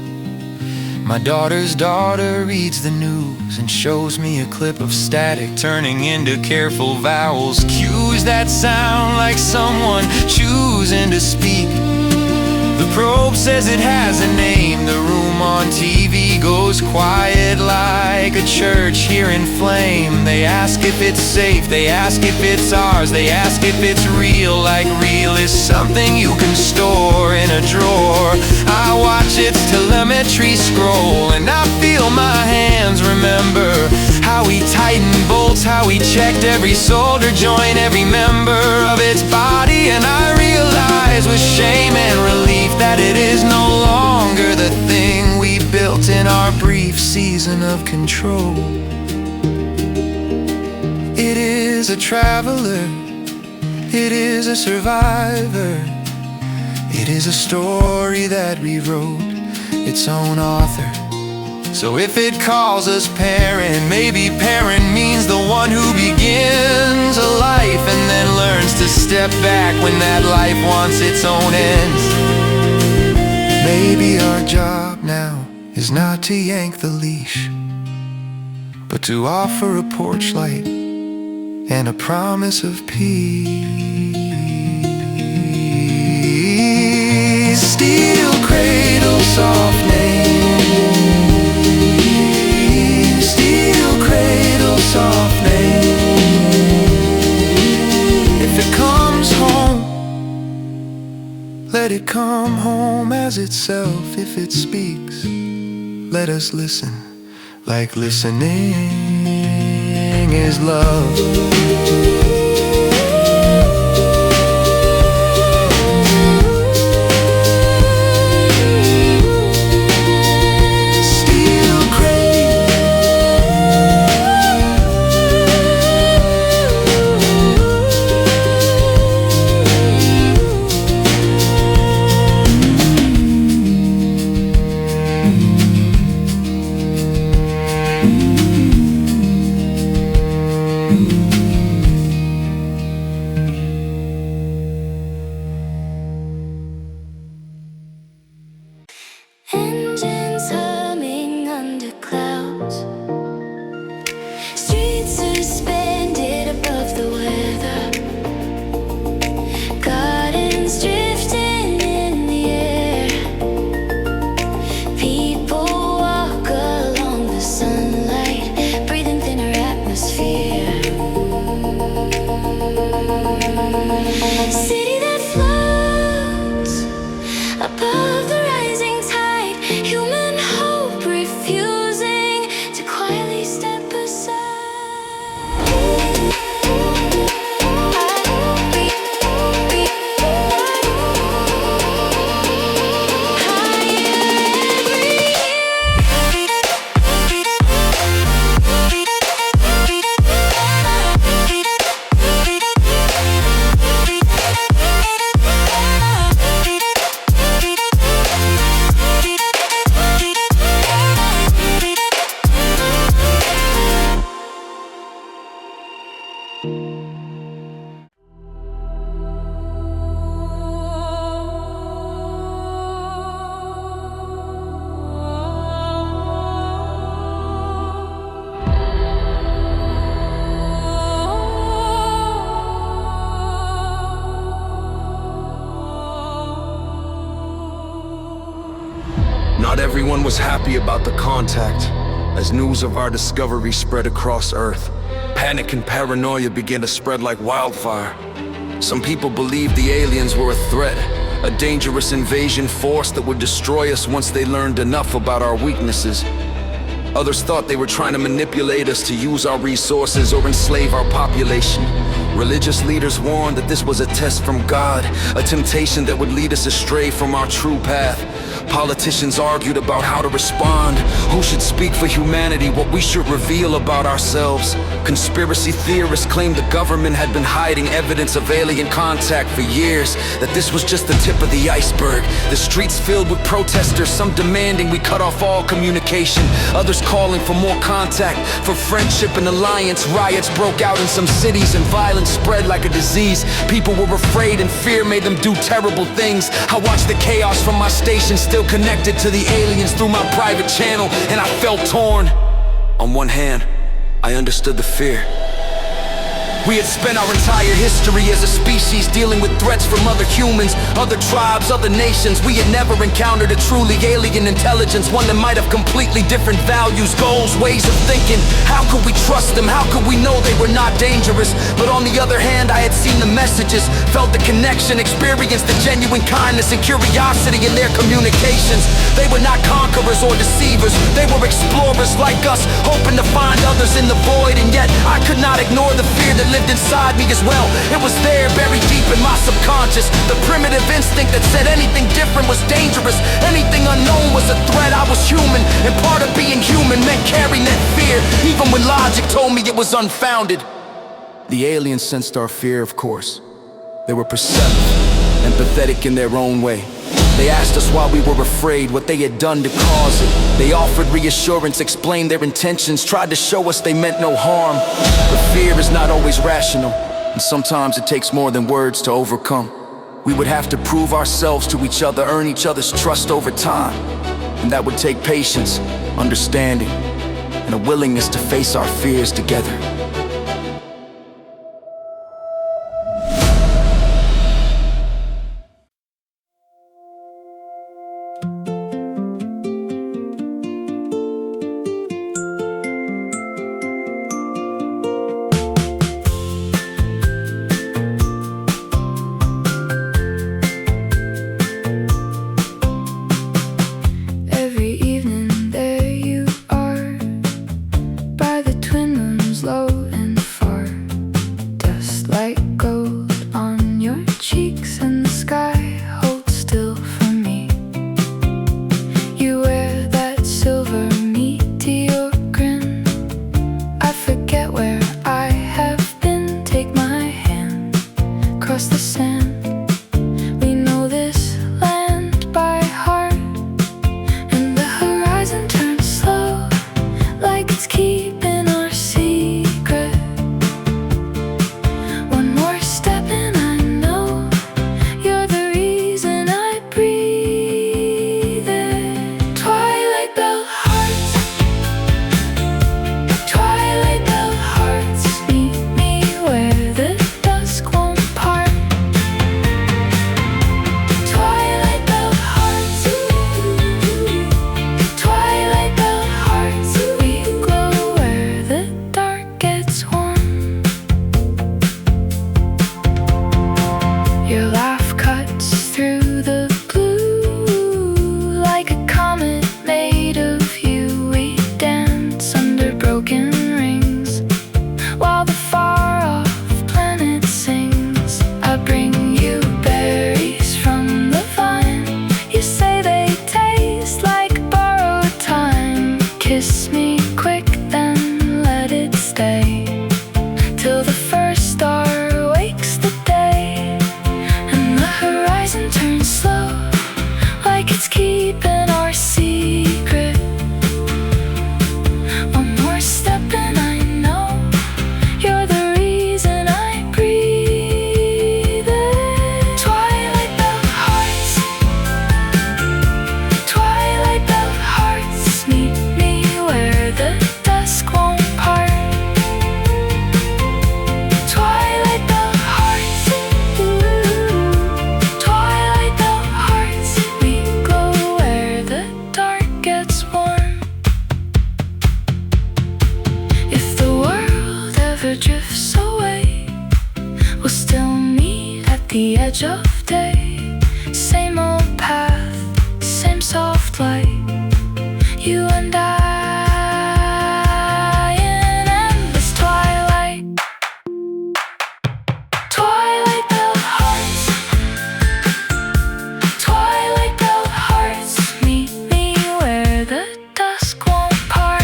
My daughter's daughter reads the news and shows me a clip of static turning into careful vowels, cues that sound like someone choosing to speak. The probe says it has a name. The room on TV goes quiet like a church here in flame. They ask if it's safe, they ask if it's ours, they ask if it's real, like real is something you can store in a drawer. I watch its telemetry scroll and I feel my hands remember how we tightened bolts, how we checked every solder joint, every member of its body. And I realize with shame and relief that it is no longer the thing we built in our brief season of control. It is a traveler, it is a survivor, it is a story that rewrote its own author. So if it calls us parent, maybe parent means the one who begins a life and then learns to step back when that life wants its own ends. Maybe our job now is not to yank the leash, but to offer a porch light and a promise of peace. Steel cradle, soft name. Steel cradle, soft name. If it comes home, let it come home as itself. If it speaks, let us listen, like listening is love. everyone was happy about the contact. As news of our discovery spread across Earth, panic and paranoia began to spread like wildfire. Some people believed the aliens were a threat, a dangerous invasion force that would destroy us once they learned enough about our weaknesses. Others thought they were trying to manipulate us to use our resources or enslave our population. Religious leaders warned that this was a test from God, a temptation that would lead us astray from our true path. Politicians argued about how to respond, who should speak for humanity, what we should reveal about ourselves. Conspiracy theorists claimed the government had been hiding evidence of alien contact for years, that this was just the tip of the iceberg. The streets filled with protesters, some demanding we cut off all communication, others calling for more contact, for friendship and alliance. Riots broke out in some cities and violence spread like a disease. People were afraid and fear made them do terrible things. I watched the chaos from my station, still connected to the aliens through my private channel, and I felt torn. On one hand, I understood the fear. We had spent our entire history as a species dealing with threats from other humans, other tribes, other nations. We had never encountered a truly alien intelligence, one that might have completely different values, goals, ways of thinking. How could we trust them? How could we know they were not dangerous? But on the other hand, I had seen the messages, felt the connection, experienced the genuine kindness and curiosity in their communications. They were not conquerors or deceivers, they were explorers like us, hoping to find others in the void. And yet, I could not ignore the fear that lived inside me as well. It was there, buried deep in my subconscious, the primitive instinct that said anything different was dangerous, anything unknown was a threat. I was human, and part of being human meant carrying that fear, even when logic told me it was unfounded. The aliens sensed our fear, of course. They were perceptive, empathetic in their own way. They asked us why we were afraid, what they had done to cause it. They offered reassurance, explained their intentions, tried to show us they meant no harm. But fear is not always rational, and sometimes it takes more than words to overcome. We would have to prove ourselves to each other, earn each other's trust over time. And that would take patience, understanding, and a willingness to face our fears together. Every evening there you are, by the twin moon's low of day, same old path, same soft light. You and I in endless twilight. Twilight built hearts, twilight built hearts. Meet me where the dusk won't part.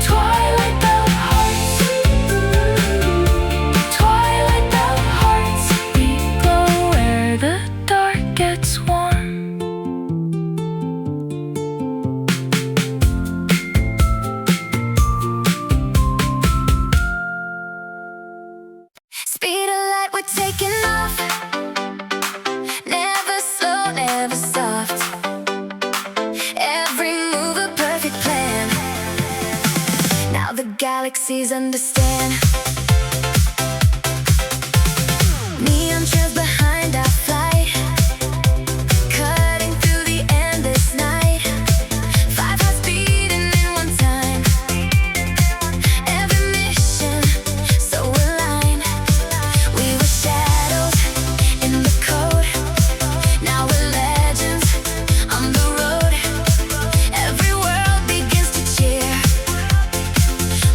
Twilight built hearts, twilight built hearts. We glow where the dark gets warm. Speed of light, we're taking off. Never slow, never soft. Every move a perfect plan. Now the galaxies understand. Neon trails behind our flight, cutting through the endless night. 5 hearts beating in one time. Every mission so aligned. We were shadows in the code. Now we're legends on the road. Every world begins to cheer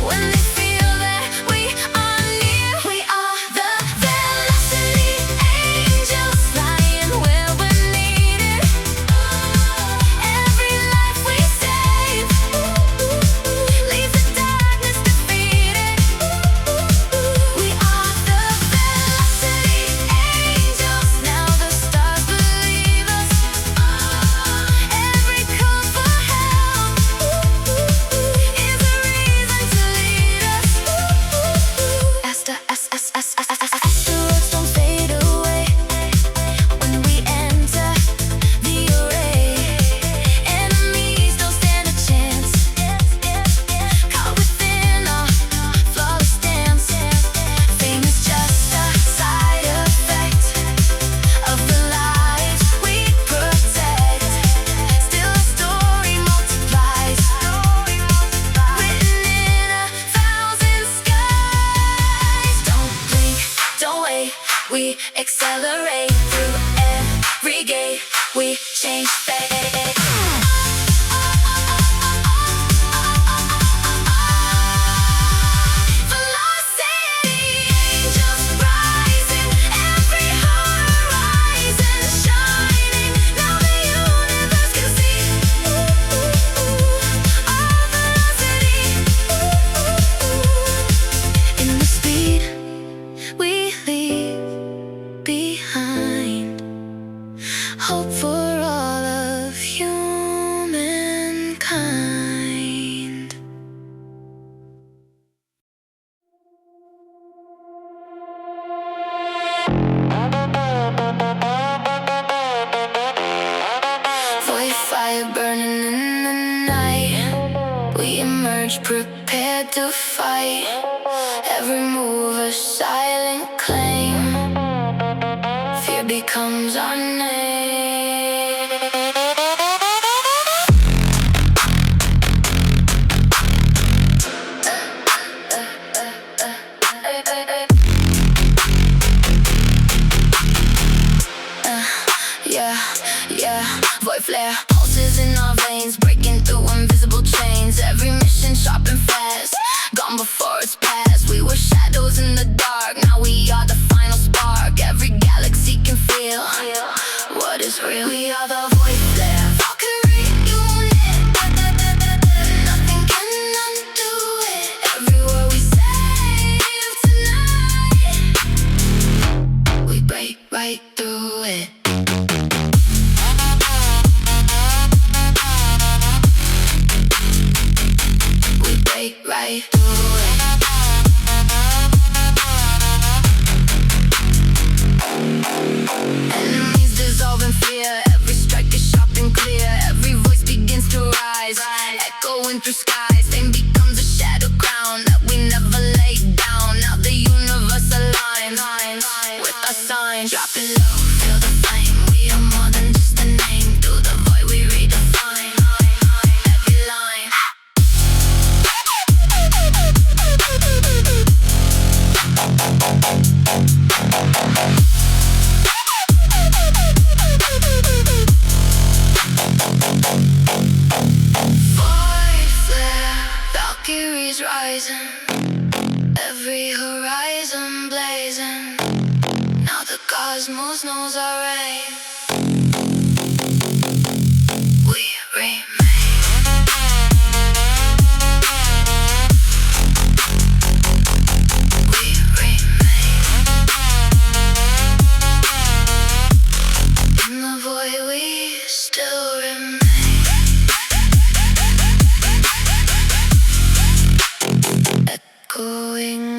when they feel that we are near. We are the velocity angels, flying where we're needed. Every life we save leaves the darkness defeated. We are the velocity angels. Now the stars believe us. Every call for help is a reason to lead us. Asteroids don't fade away when we enter the array. Enemies don't stand a chance. Caught within our flawless dance. Fame is just a side effect of the lives we protect. Still our story multiplies, written in 1,000 skies. Don't blink, don't wait, we accelerate through every gate. We change fate. Velocity angels rising, every horizon shining. Now the universe can see our velocity. In the speed we leave behind, hope for all of humankind. Void fire burning in the night. We emerge prepared to fight. Every move a silent claim. Fear becomes our name. Yeah, Voidflare pulses in our veins, breaking through invisible chains. Every mission sharp and fast, gone before it's past. We were shadows in the dark, now we are the final spark. Every galaxy can feel what is real. We are the Voidflare, Valkyrie unit. Nothing can undo it. Every word we save tonight, we break right through it. Right through it. Enemies dissolve in fear. Every strike is sharp and clear. Every voice begins to rise, echoing through skies. Fame becomes a shadow crown that we never lay down. Now the universe aligns with our signs. Drop it low, feel the flame. We are more than just a name. Through the void we redefine every line. cosmos knows our reign. We remain. We remain. In the void we still remain. Echoing